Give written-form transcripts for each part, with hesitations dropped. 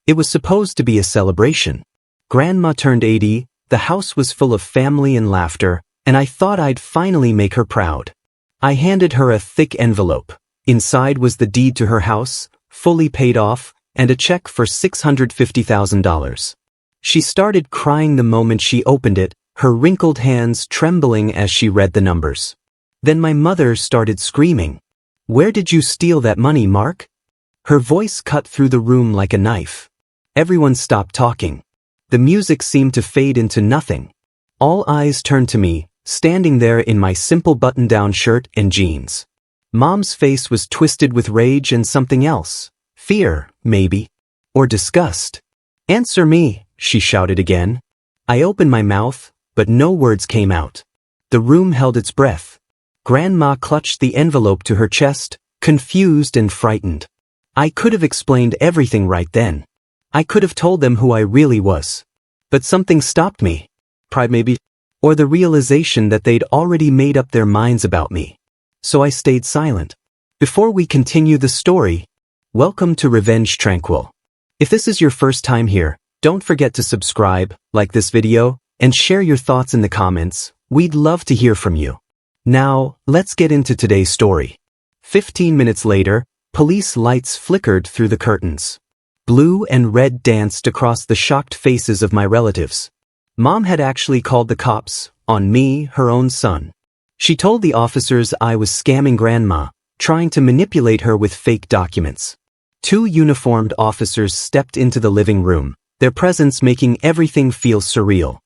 It was supposed to be a celebration. Grandma turned 80, the house was full of family and laughter, and I thought I'd finally make her proud. I handed her a thick envelope. Inside was the deed to her house, fully paid off, and a check for $650,000. She started crying the moment she opened it, her wrinkled hands trembling as she read the numbers. Then my mother started screaming. "Where did you steal that money, Mark?" Her voice cut through the room like a knife. Everyone stopped talking. The music seemed to fade into nothing. All eyes turned to me, standing there in my simple button-down shirt and jeans. Mom's face was twisted with rage and something else. Fear, maybe. Or disgust. "Answer me," she shouted again. I opened my mouth, but no words came out. The room held its breath. Grandma clutched the envelope to her chest, confused and frightened. I could have explained everything right then. I could have told them who I really was. But something stopped me. Pride maybe, or the realization that they'd already made up their minds about me. So I stayed silent. Before we continue the story, welcome to Revenge Tranquil. If this is your first time here, don't forget to subscribe, like this video, and share your thoughts in the comments. We'd love to hear from you. Now, let's get into today's story. 15 minutes later, police lights flickered through the curtains. Blue and red danced across the shocked faces of my relatives. Mom had actually called the cops on me, her own son. She told the officers I was scamming Grandma, trying to manipulate her with fake documents. 2 uniformed officers stepped into the living room, their presence making everything feel surreal.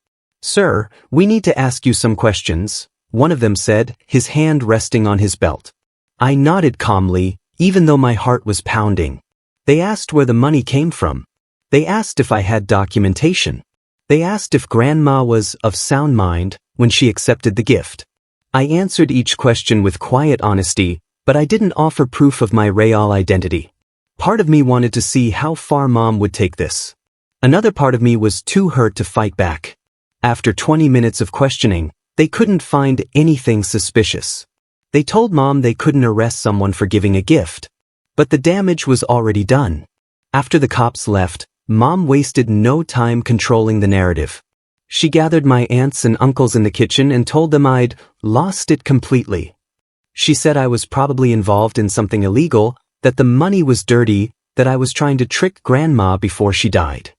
"Sir, we need to ask you some questions," one of them said, his hand resting on his belt. I nodded calmly, even though my heart was pounding. They asked where the money came from. They asked if I had documentation. They asked if Grandma was of sound mind when she accepted the gift. I answered each question with quiet honesty, but I didn't offer proof of my real identity. Part of me wanted to see how far Mom would take this. Another part of me was too hurt to fight back. After 20 minutes of questioning, they couldn't find anything suspicious. They told Mom they couldn't arrest someone for giving a gift. But the damage was already done. After the cops left, Mom wasted no time controlling the narrative. She gathered my aunts and uncles in the kitchen and told them I'd lost it completely. She said I was probably involved in something illegal, that the money was dirty, that I was trying to trick Grandma before she died.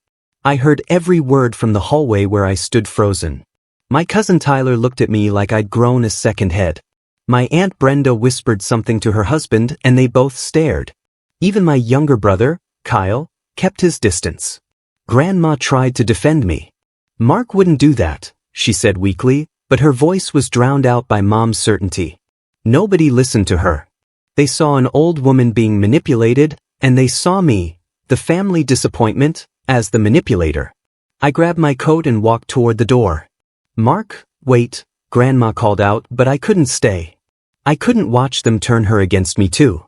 I heard every word from the hallway where I stood frozen. My cousin Tyler looked at me like I'd grown a second head. My Aunt Brenda whispered something to her husband and they both stared. Even my younger brother, Kyle, kept his distance. Grandma tried to defend me. "Mark wouldn't do that," she said weakly, but her voice was drowned out by Mom's certainty. Nobody listened to her. They saw an old woman being manipulated, and they saw me, the family disappointment, as the manipulator. I grabbed my coat and walked toward the door. "Mark, wait," Grandma called out, but I couldn't stay. I couldn't watch them turn her against me too.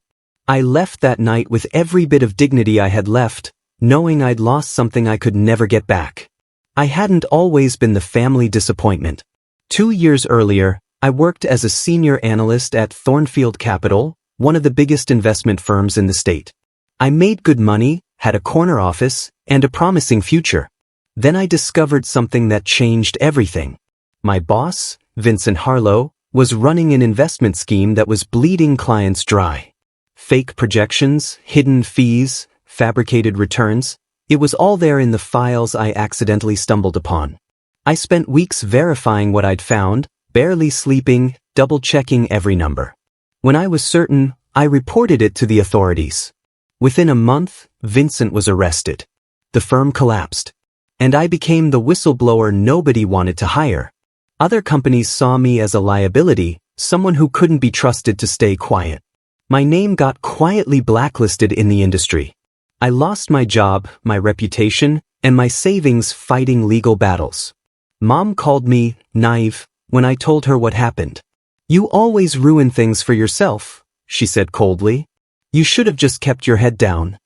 I left that night with every bit of dignity I had left, knowing I'd lost something I could never get back. I hadn't always been the family disappointment. 2 years earlier, I worked as a senior analyst at Thornfield Capital, one of the biggest investment firms in the state. I made good money, had a corner office, and a promising future. Then I discovered something that changed everything. My boss, Vincent Harlow, was running an investment scheme that was bleeding clients dry. Fake projections, hidden fees, fabricated returns, it was all there in the files I accidentally stumbled upon. I spent weeks verifying what I'd found, barely sleeping, double-checking every number. When I was certain, I reported it to the authorities. Within a month, Vincent was arrested. The firm collapsed. And I became the whistleblower nobody wanted to hire. Other companies saw me as a liability, someone who couldn't be trusted to stay quiet. My name got quietly blacklisted in the industry. I lost my job, my reputation, and my savings fighting legal battles. Mom called me naive when I told her what happened. "You always ruin things for yourself," she said coldly. "You should have just kept your head down."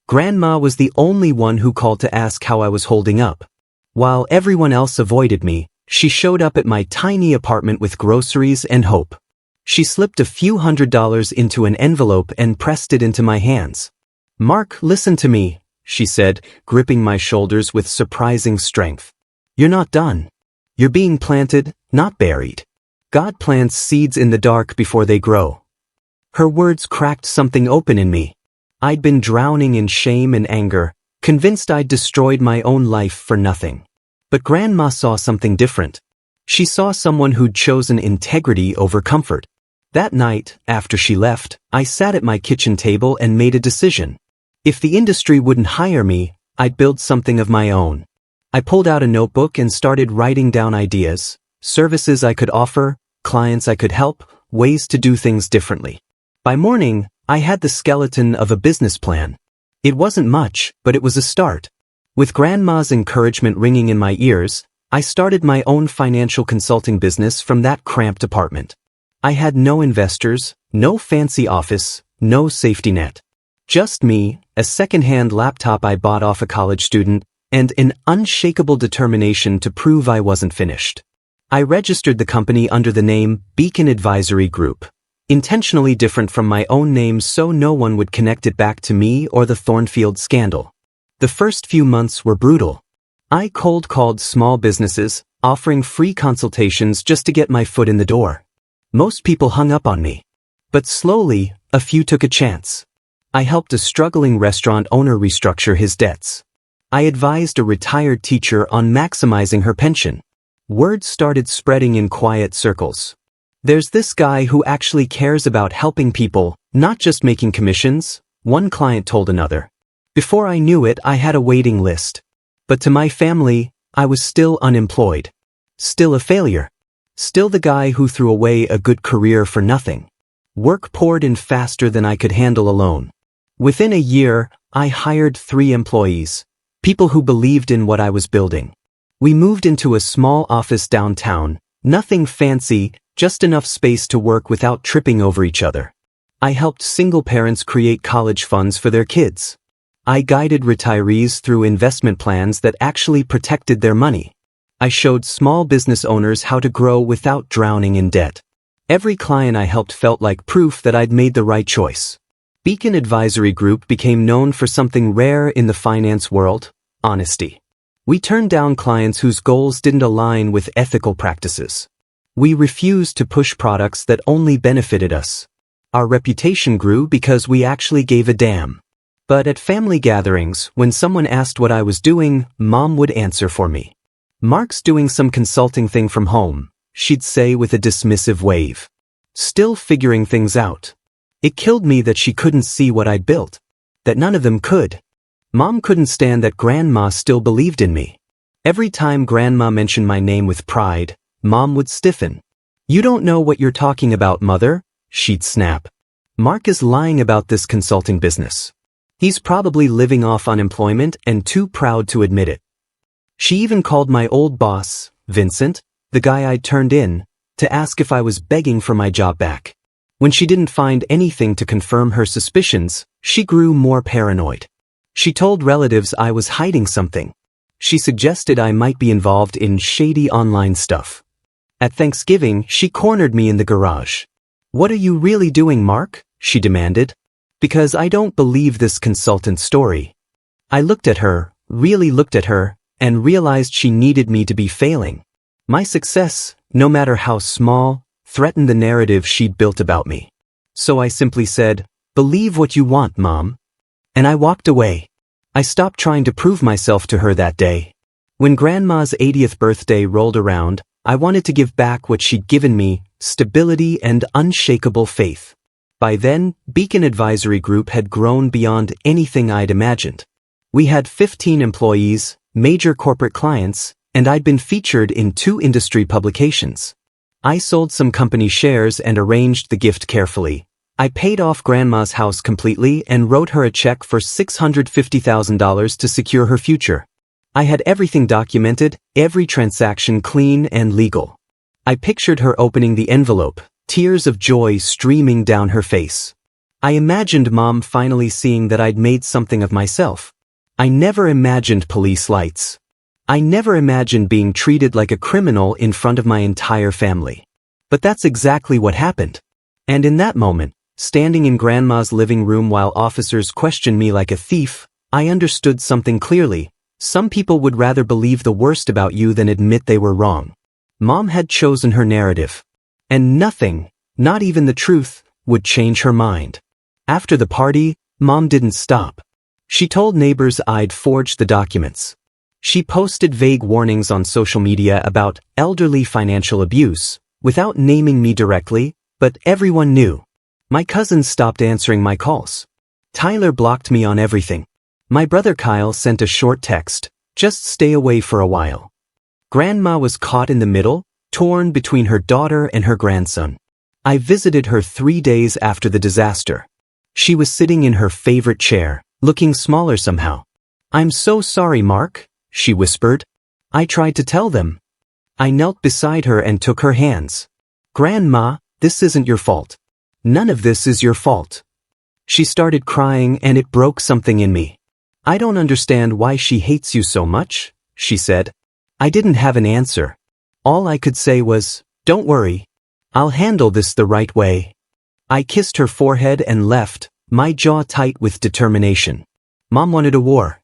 Grandma was the only one who called to ask how I was holding up. While everyone else avoided me, she showed up at my tiny apartment with groceries and hope. She slipped a few $100s into an envelope and pressed it into my hands. "Mark, listen to me," she said, gripping my shoulders with surprising strength. You're not done. You're being planted, not buried. God plants seeds in the dark before they grow. Her words cracked something open in me. I'd been drowning in shame and anger, convinced I'd destroyed my own life for nothing. But Grandma saw something different. She saw someone who'd chosen integrity over comfort. That night, after she left, I sat at my kitchen table and made a decision. If the industry wouldn't hire me, I'd build something of my own. I pulled out a notebook and started writing down ideas, services I could offer, clients I could help, ways to do things differently. By morning, I had the skeleton of a business plan. It wasn't much, but it was a start. With Grandma's encouragement ringing in my ears, I started my own financial consulting business from that cramped apartment. I had no investors, no fancy office, no safety net. Just me, a second-hand laptop I bought off a college student, and an unshakable determination to prove I wasn't finished. I registered the company under the name Beacon Advisory Group, intentionally different from my own name so no one would connect it back to me or the Thornfield scandal. The first few months were brutal. I cold-called small businesses, offering free consultations just to get my foot in the door. Most people hung up on me. But slowly, a few took a chance. I helped a struggling restaurant owner restructure his debts. I advised a retired teacher on maximizing her pension. Word started spreading in quiet circles. There's this guy who actually cares about helping people, not just making commissions, one client told another. Before I knew it, I had a waiting list. But to my family, I was still unemployed. Still a failure. Still the guy who threw away a good career for nothing. Work poured in faster than I could handle alone. Within a year, I hired 3 employees, people who believed in what I was building. We moved into a small office downtown, nothing fancy, just enough space to work without tripping over each other. I helped single parents create college funds for their kids. I guided retirees through investment plans that actually protected their money. I showed small business owners how to grow without drowning in debt. Every client I helped felt like proof that I'd made the right choice. Beacon Advisory Group became known for something rare in the finance world: honesty. We turned down clients whose goals didn't align with ethical practices. We refused to push products that only benefited us. Our reputation grew because we actually gave a damn. But at family gatherings, when someone asked what I was doing, Mom would answer for me. "Mark's doing some consulting thing from home," she'd say with a dismissive wave. Still figuring things out. It killed me that she couldn't see what I'd built. That none of them could. Mom couldn't stand that Grandma still believed in me. Every time Grandma mentioned my name with pride, Mom would stiffen. "You don't know what you're talking about, Mother," she'd snap. "Mark is lying about this consulting business. He's probably living off unemployment and too proud to admit it." She even called my old boss, Vincent, the guy I'd turned in, to ask if I was begging for my job back. When she didn't find anything to confirm her suspicions, she grew more paranoid. She told relatives I was hiding something. She suggested I might be involved in shady online stuff. At Thanksgiving, she cornered me in the garage. "What are you really doing, Mark?" she demanded. "Because I don't believe this consultant story." I looked at her, really looked at her, and realized she needed me to be failing. My success, no matter how small, threatened the narrative she'd built about me. So I simply said, "Believe what you want, Mom." And I walked away. I stopped trying to prove myself to her that day. When Grandma's 80th birthday rolled around, I wanted to give back what she'd given me: stability and unshakable faith. By then, Beacon Advisory Group had grown beyond anything I'd imagined. We had 15 employees, major corporate clients, and I'd been featured in 2 industry publications. I sold some company shares and arranged the gift carefully. I paid off Grandma's house completely and wrote her a check for $650,000 to secure her future. I had everything documented, every transaction clean and legal. I pictured her opening the envelope, tears of joy streaming down her face. I imagined Mom finally seeing that I'd made something of myself. I never imagined police lights. I never imagined being treated like a criminal in front of my entire family. But that's exactly what happened. And in that moment, standing in Grandma's living room while officers questioned me like a thief, I understood something clearly. Some people would rather believe the worst about you than admit they were wrong. Mom had chosen her narrative. And nothing, not even the truth, would change her mind. After the party, Mom didn't stop. She told neighbors I'd forged the documents. She posted vague warnings on social media about elderly financial abuse, without naming me directly, but everyone knew. My cousins stopped answering my calls. Tyler blocked me on everything. My brother Kyle sent a short text, "Just stay away for a while." Grandma was caught in the middle, torn between her daughter and her grandson. I visited her 3 days after the disaster. She was sitting in her favorite chair, looking smaller somehow. "I'm so sorry, Mark," she whispered. I tried to tell them. I knelt beside her and took her hands. "Grandma, this isn't your fault. None of this is your fault." She started crying and it broke something in me. "I don't understand why she hates you so much," she said. I didn't have an answer. All I could say was, "Don't worry. I'll handle this the right way." I kissed her forehead and left, my jaw tight with determination. Mom wanted a war.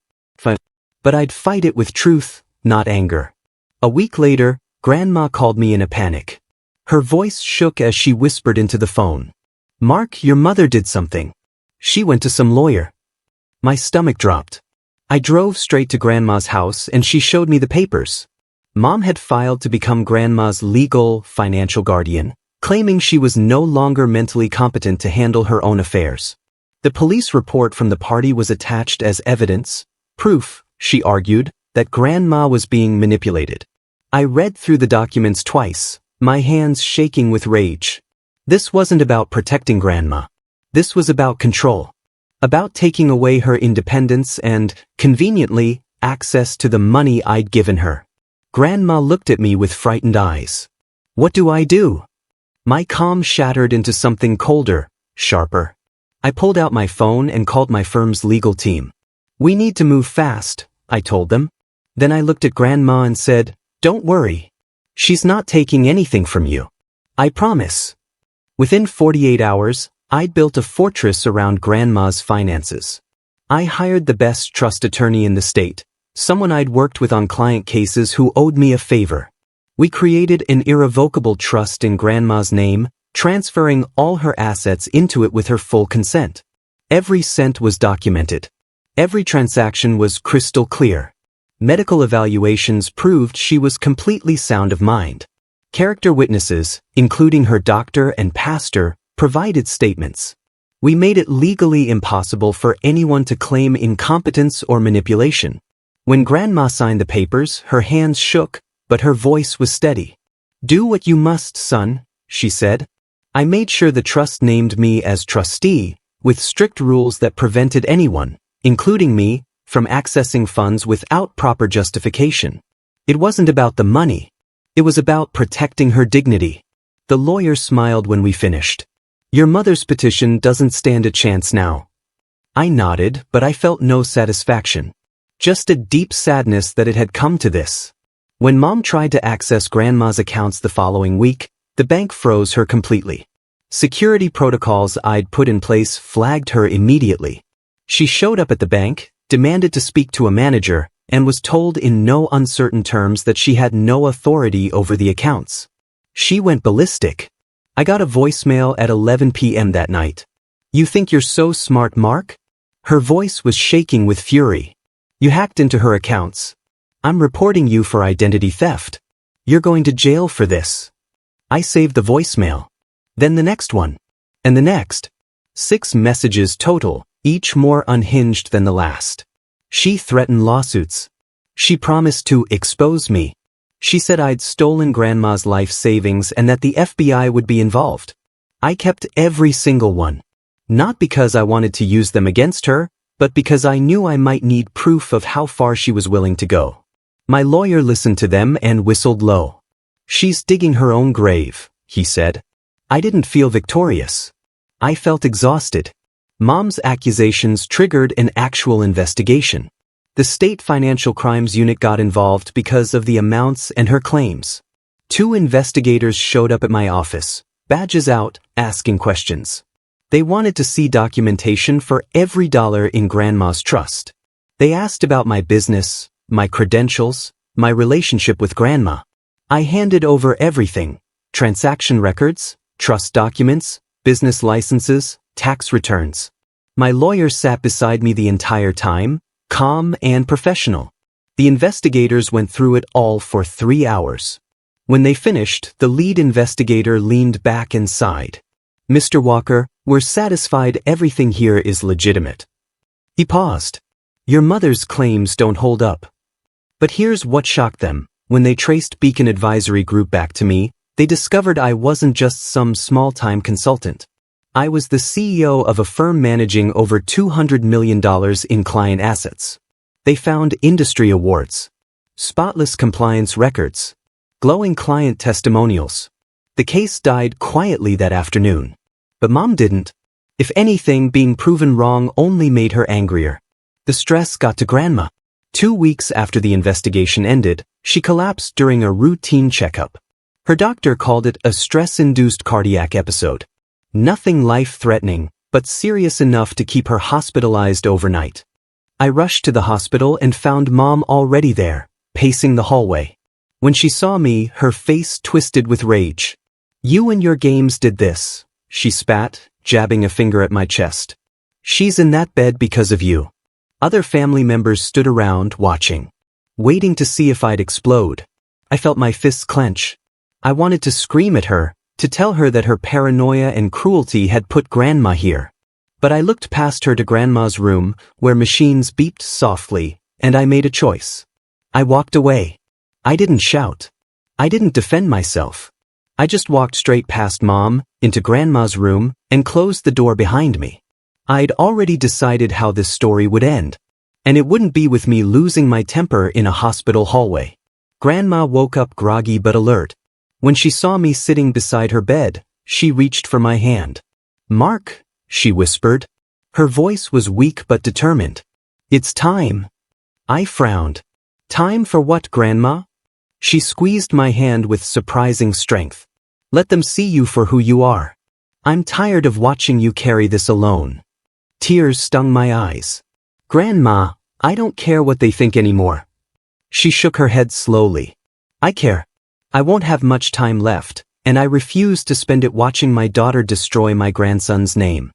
But I'd fight it with truth, not anger. A week later, Grandma called me in a panic. Her voice shook as she whispered into the phone. "Mark, your mother did something. She went to some lawyer." My stomach dropped. I drove straight to Grandma's house and she showed me the papers. Mom had filed to become Grandma's legal, financial guardian, claiming she was no longer mentally competent to handle her own affairs. The police report from the party was attached as evidence, proof, she argued, that Grandma was being manipulated. I read through the documents twice, my hands shaking with rage. This wasn't about protecting Grandma. This was about control. About taking away her independence and, conveniently, access to the money I'd given her. Grandma looked at me with frightened eyes. "What do I do?" My calm shattered into something colder, sharper. I pulled out my phone and called my firm's legal team. "We need to move fast," I told them. Then I looked at Grandma and said, "Don't worry. She's not taking anything from you. I promise." Within 48 hours, I'd built a fortress around Grandma's finances. I hired the best trust attorney in the state, someone I'd worked with on client cases who owed me a favor. We created an irrevocable trust in Grandma's name, transferring all her assets into it with her full consent. Every cent was documented. Every transaction was crystal clear. Medical evaluations proved she was completely sound of mind. Character witnesses, including her doctor and pastor, provided statements. We made it legally impossible for anyone to claim incompetence or manipulation. When Grandma signed the papers, her hands shook, but her voice was steady. "Do what you must, son," she said. I made sure the trust named me as trustee, with strict rules that prevented anyone, including me, from accessing funds without proper justification. It wasn't about the money. It was about protecting her dignity. The lawyer smiled when we finished. "Your mother's petition doesn't stand a chance now." I nodded, but I felt no satisfaction. Just a deep sadness that it had come to this. When Mom tried to access Grandma's accounts the following week, the bank froze her completely. Security protocols I'd put in place flagged her immediately. She showed up at the bank, demanded to speak to a manager, and was told in no uncertain terms that she had no authority over the accounts. She went ballistic. I got a voicemail at 11 p.m. that night. "You think you're so smart, Mark?" Her voice was shaking with fury. "You hacked into her accounts. I'm reporting you for identity theft. You're going to jail for this." I saved the voicemail. Then the next one. And the next. 6 messages total, each more unhinged than the last. She threatened lawsuits. She promised to expose me. She said I'd stolen Grandma's life savings and that the FBI would be involved. I kept every single one. Not because I wanted to use them against her, but because I knew I might need proof of how far she was willing to go. My lawyer listened to them and whistled low. "She's digging her own grave," he said. I didn't feel victorious. I felt exhausted. Mom's accusations triggered an actual investigation. The State Financial Crimes Unit got involved because of the amounts and her claims. 2 investigators showed up at my office, badges out, asking questions. They wanted to see documentation for every dollar in Grandma's trust. They asked about my business, my credentials, my relationship with Grandma. I handed over everything: transaction records, trust documents, business licenses, tax returns. My lawyer sat beside me the entire time, calm and professional. The investigators went through it all for 3 hours. When they finished, the lead investigator leaned back and sighed. "Mr. Walker, we're satisfied everything here is legitimate." He paused. "Your mother's claims don't hold up." But here's what shocked them. When they traced Beacon Advisory Group back to me, they discovered I wasn't just some small-time consultant. I was the CEO of a firm managing over $200 million in client assets. They found industry awards, spotless compliance records, glowing client testimonials. The case died quietly that afternoon. But Mom didn't. If anything, being proven wrong only made her angrier. The stress got to Grandma. 2 weeks after the investigation ended, she collapsed during a routine checkup. Her doctor called it a stress-induced cardiac episode. Nothing life-threatening, but serious enough to keep her hospitalized overnight. I rushed to the hospital and found Mom already there, pacing the hallway. When she saw me, her face twisted with rage. "You and your games did this," she spat, jabbing a finger at my chest. "She's in that bed because of you." Other family members stood around, watching, waiting to see if I'd explode. I felt my fists clench. I wanted to scream at her, to tell her that her paranoia and cruelty had put Grandma here. But I looked past her to Grandma's room, where machines beeped softly, and I made a choice. I walked away. I didn't shout. I didn't defend myself. I just walked straight past Mom, into Grandma's room, and closed the door behind me. I'd already decided how this story would end. And it wouldn't be with me losing my temper in a hospital hallway. Grandma woke up groggy but alert. When she saw me sitting beside her bed, she reached for my hand. "Mark," she whispered. Her voice was weak but determined. "It's time." I frowned. "Time for what, Grandma?" She squeezed my hand with surprising strength. "Let them see you for who you are. I'm tired of watching you carry this alone." Tears stung my eyes. "Grandma, I don't care what they think anymore." She shook her head slowly. "I care. I won't have much time left, and I refuse to spend it watching my daughter destroy my grandson's name."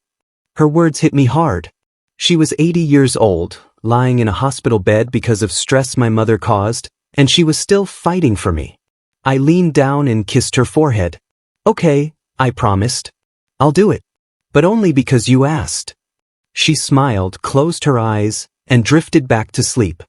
Her words hit me hard. She was 80 years old, lying in a hospital bed because of stress my mother caused, and she was still fighting for me. I leaned down and kissed her forehead. "Okay," I promised. "I'll do it. But only because you asked." She smiled, closed her eyes, and drifted back to sleep.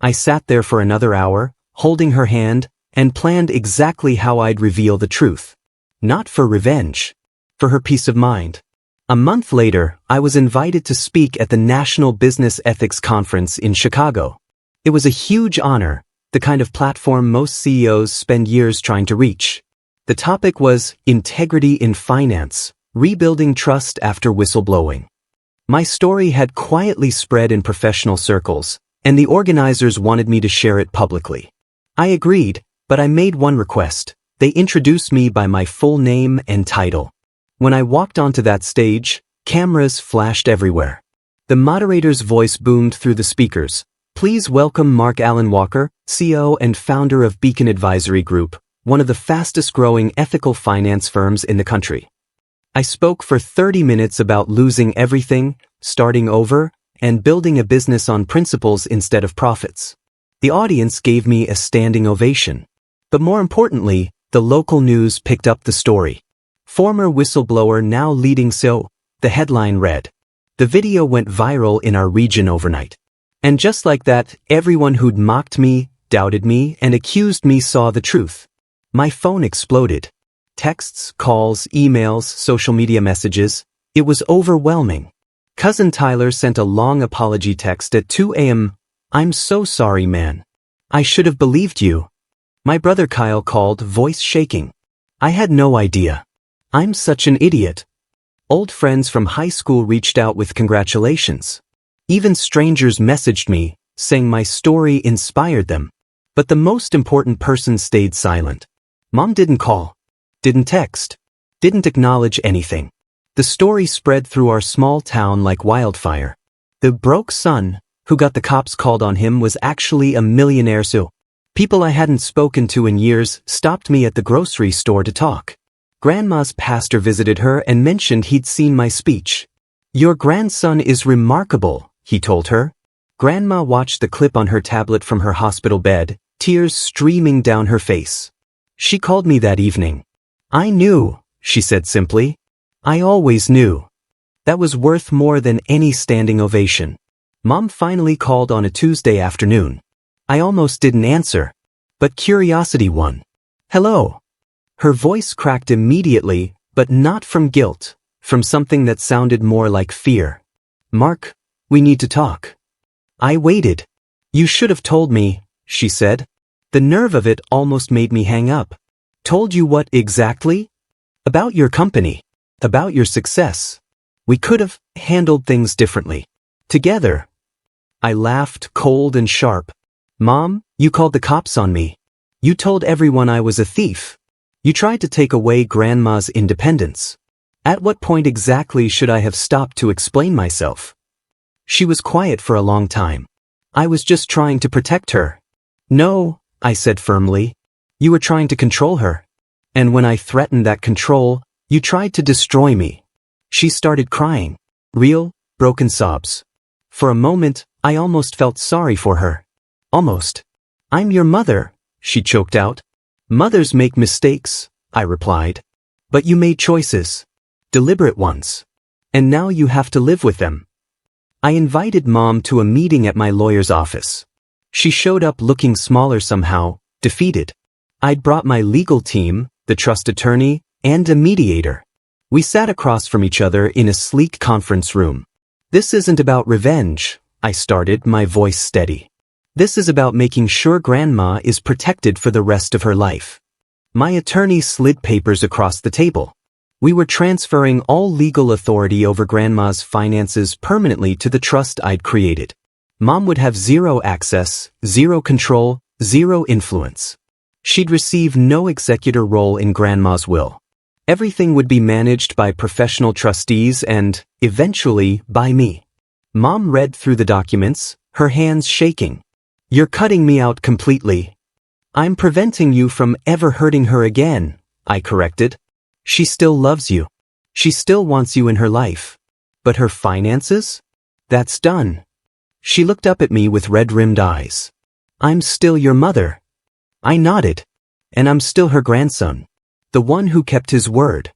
I sat there for another hour, holding her hand, and planned exactly how I'd reveal the truth. Not for revenge. For her peace of mind. A month later, I was invited to speak at the National Business Ethics Conference in Chicago. It was a huge honor, the kind of platform most CEOs spend years trying to reach. The topic was Integrity in Finance, Rebuilding Trust After Whistleblowing. My story had quietly spread in professional circles, and the organizers wanted me to share it publicly. I agreed, but I made one request. They introduced me by my full name and title. When I walked onto that stage, cameras flashed everywhere. The moderator's voice boomed through the speakers. "Please welcome Mark Allen Walker, CEO and founder of Beacon Advisory Group, one of the fastest-growing ethical finance firms in the country." I spoke for 30 minutes about losing everything, starting over, and building a business on principles instead of profits. The audience gave me a standing ovation. But more importantly, the local news picked up the story. "Former whistleblower now leading CEO," the headline read. The video went viral in our region overnight. And just like that, everyone who'd mocked me, doubted me, and accused me saw the truth. My phone exploded. Texts, calls, emails, social media messages. It was overwhelming. Cousin Tyler sent a long apology text at 2 a.m. "I'm so sorry, man. I should have believed you." My brother Kyle called, voice shaking. "I had no idea. I'm such an idiot." Old friends from high school reached out with congratulations. Even strangers messaged me, saying my story inspired them. But the most important person stayed silent. Mom didn't call, didn't text, didn't acknowledge anything. The story spread through our small town like wildfire. The broke son, who got the cops called on him was actually a millionaire, so people I hadn't spoken to in years stopped me at the grocery store to talk. Grandma's pastor visited her and mentioned he'd seen my speech. "Your grandson is remarkable," he told her. Grandma watched the clip on her tablet from her hospital bed, tears streaming down her face. "She called me that evening. I knew," she said simply. "I always knew." That was worth more than any standing ovation. Mom finally called on a Tuesday afternoon. I almost didn't answer, but curiosity won. "Hello." Her voice cracked immediately, but not from guilt, from something that sounded more like fear. "Mark, we need to talk." I waited. "You should have told me," she said. The nerve of it almost made me hang up. "Told you what exactly?" "About your company. About your success. We could have handled things differently. Together." I laughed, cold and sharp. "Mom, you called the cops on me. You told everyone I was a thief. You tried to take away Grandma's independence. At what point exactly should I have stopped to explain myself?" She was quiet for a long time. "I was just trying to protect her." "No," I said firmly. "You were trying to control her. And when I threatened that control, you tried to destroy me." She started crying. Real, broken sobs. For a moment, I almost felt sorry for her. Almost. "I'm your mother," she choked out. "Mothers make mistakes," I replied. "But you made choices. Deliberate ones. And now you have to live with them." I invited Mom to a meeting at my lawyer's office. She showed up looking smaller somehow, defeated. I'd brought my legal team, the trust attorney, and a mediator. We sat across from each other in a sleek conference room. "This isn't about revenge," I started, my voice steady. "This is about making sure Grandma is protected for the rest of her life." My attorney slid papers across the table. We were transferring all legal authority over Grandma's finances permanently to the trust I'd created. Mom would have zero access, zero control, zero influence. She'd receive no executor role in Grandma's will. Everything would be managed by professional trustees and, eventually, by me. Mom read through the documents, her hands shaking. "You're cutting me out completely." "I'm preventing you from ever hurting her again," I corrected. "She still loves you. She still wants you in her life. But her finances? That's done." She looked up at me with red-rimmed eyes. "I'm still your mother." I nodded. "And I'm still her grandson. The one who kept his word."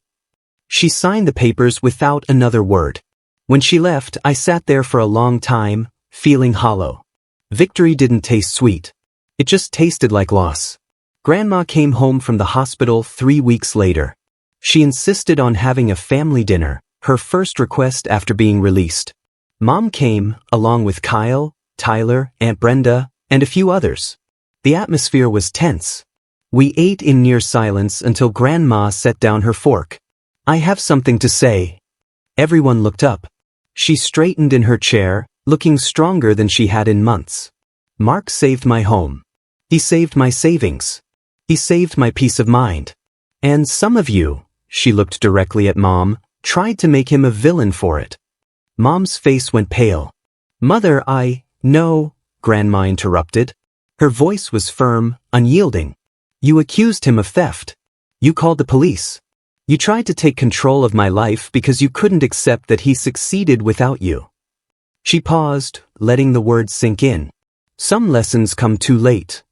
She signed the papers without another word. When she left, I sat there for a long time, feeling hollow. Victory didn't taste sweet. It just tasted like loss. Grandma came home from the hospital 3 weeks later. She insisted on having a family dinner, her first request after being released. Mom came, along with Kyle, Tyler, Aunt Brenda, and a few others. The atmosphere was tense. We ate in near silence until Grandma set down her fork. "I have something to say." Everyone looked up. She straightened in her chair, looking stronger than she had in months. "Mark saved my home. He saved my savings. He saved my peace of mind. And some of you," she looked directly at Mom, "tried to make him a villain for it." Mom's face went pale. "Mother, No," Grandma interrupted. Her voice was firm, unyielding. "You accused him of theft. You called the police. You tried to take control of my life because you couldn't accept that he succeeded without you." She paused, letting the words sink in. "Some lessons come too late."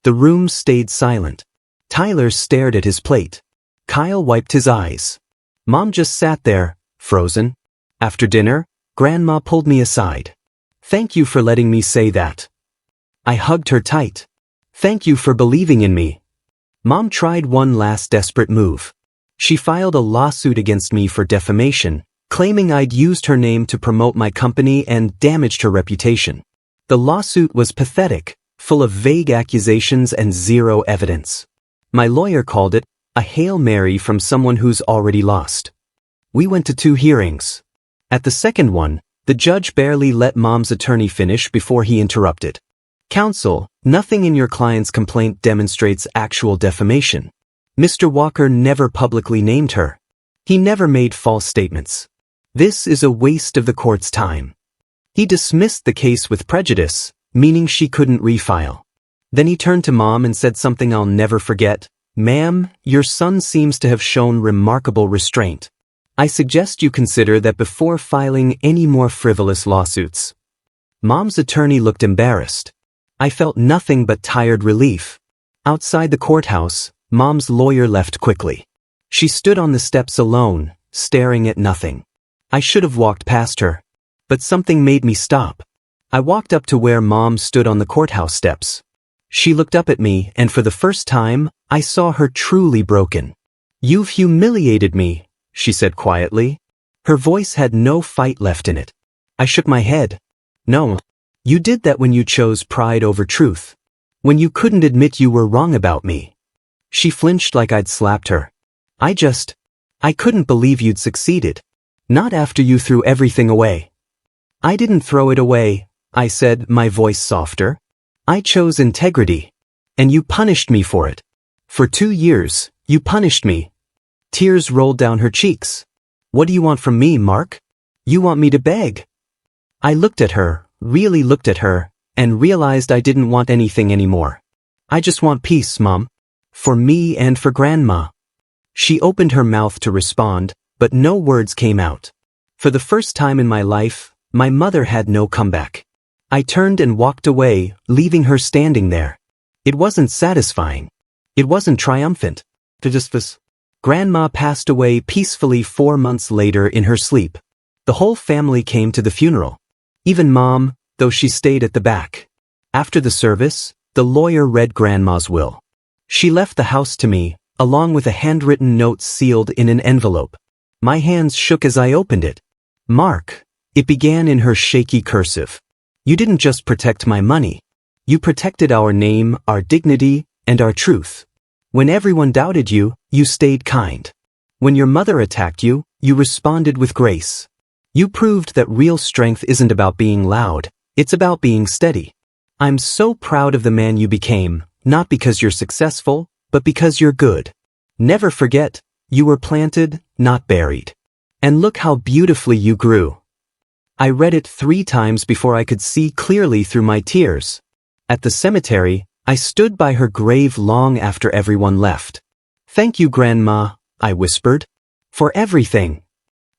The room stayed silent. Tyler stared at his plate. Kyle wiped his eyes. Mom just sat there, frozen. After dinner, Grandma pulled me aside. "Thank you for letting me say that." I hugged her tight. "Thank you for believing in me." Mom tried one last desperate move. She filed a lawsuit against me for defamation, claiming I'd used her name to promote my company and damaged her reputation. The lawsuit was pathetic, full of vague accusations and zero evidence. My lawyer called it a Hail Mary from someone who's already lost. We went to 2 hearings. At the second one, the judge barely let Mom's attorney finish before he interrupted. "Counsel, nothing in your client's complaint demonstrates actual defamation. Mr. Walker never publicly named her. He never made false statements. This is a waste of the court's time." He dismissed the case with prejudice, meaning she couldn't refile. Then he turned to Mom and said something I'll never forget. "Ma'am, your son seems to have shown remarkable restraint. I suggest you consider that before filing any more frivolous lawsuits." Mom's attorney looked embarrassed. I felt nothing but tired relief. Outside the courthouse, Mom's lawyer left quickly. She stood on the steps alone, staring at nothing. I should have walked past her, but something made me stop. I walked up to where Mom stood on the courthouse steps. She looked up at me, and for the first time, I saw her truly broken. "You've humiliated me," she said quietly. Her voice had no fight left in it. I shook my head. "No. You did that when you chose pride over truth. When you couldn't admit you were wrong about me." She flinched like I'd slapped her. I couldn't believe you'd succeeded. Not after you threw everything away." "I didn't throw it away," I said, my voice softer. "I chose integrity. And you punished me for it. For 2 years, you punished me." Tears rolled down her cheeks. "What do you want from me, Mark? You want me to beg?" I looked at her, really looked at her, and realized I didn't want anything anymore. "I just want peace, Mom. For me and for Grandma." She opened her mouth to respond, but no words came out. For the first time in my life, my mother had no comeback. I turned and walked away, leaving her standing there. It wasn't satisfying. It wasn't triumphant. It just was. Grandma passed away peacefully 4 months later in her sleep. The whole family came to the funeral. Even Mom, though she stayed at the back. After the service, the lawyer read Grandma's will. She left the house to me, along with a handwritten note sealed in an envelope. My hands shook as I opened it. "Mark," it began in her shaky cursive. "You didn't just protect my money. You protected our name, our dignity, and our truth. When everyone doubted you, you stayed kind. When your mother attacked you, you responded with grace. You proved that real strength isn't about being loud, it's about being steady. I'm so proud of the man you became, not because you're successful, but because you're good. Never forget, you were planted, not buried. And look how beautifully you grew." I read it 3 times before I could see clearly through my tears. At the cemetery, I stood by her grave long after everyone left. "Thank you, Grandma," I whispered. "For everything."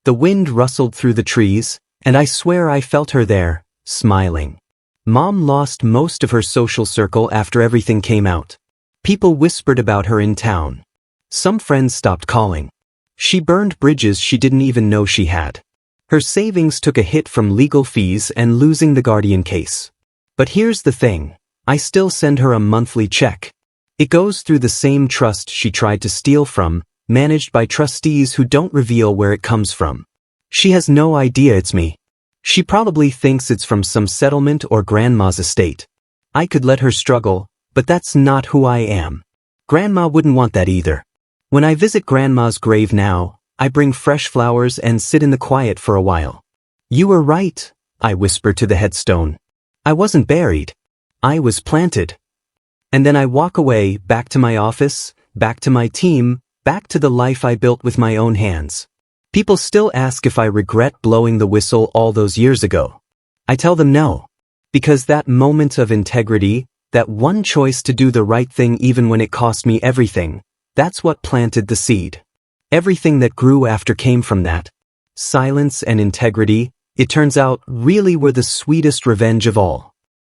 The wind rustled through the trees, and I swear I felt her there, smiling. Mom lost most of her social circle after everything came out. People whispered about her in town. Some friends stopped calling. She burned bridges she didn't even know she had. Her savings took a hit from legal fees and losing the guardian case. But here's the thing, I still send her a monthly check. It goes through the same trust she tried to steal from, managed by trustees who don't reveal where it comes from. She has no idea it's me. She probably thinks it's from some settlement or Grandma's estate. I could let her struggle, but that's not who I am. Grandma wouldn't want that either. When I visit Grandma's grave now, I bring fresh flowers and sit in the quiet for a while. "You were right," I whisper to the headstone. "I wasn't buried. I was planted." And then I walk away, back to my office, back to my team, back to the life I built with my own hands. People still ask if I regret blowing the whistle all those years ago. I tell them no. Because that moment of integrity, that one choice to do the right thing even when it cost me everything, that's what planted the seed. Everything that grew after came from that. Silence and integrity, it turns out, really were the sweetest revenge of all.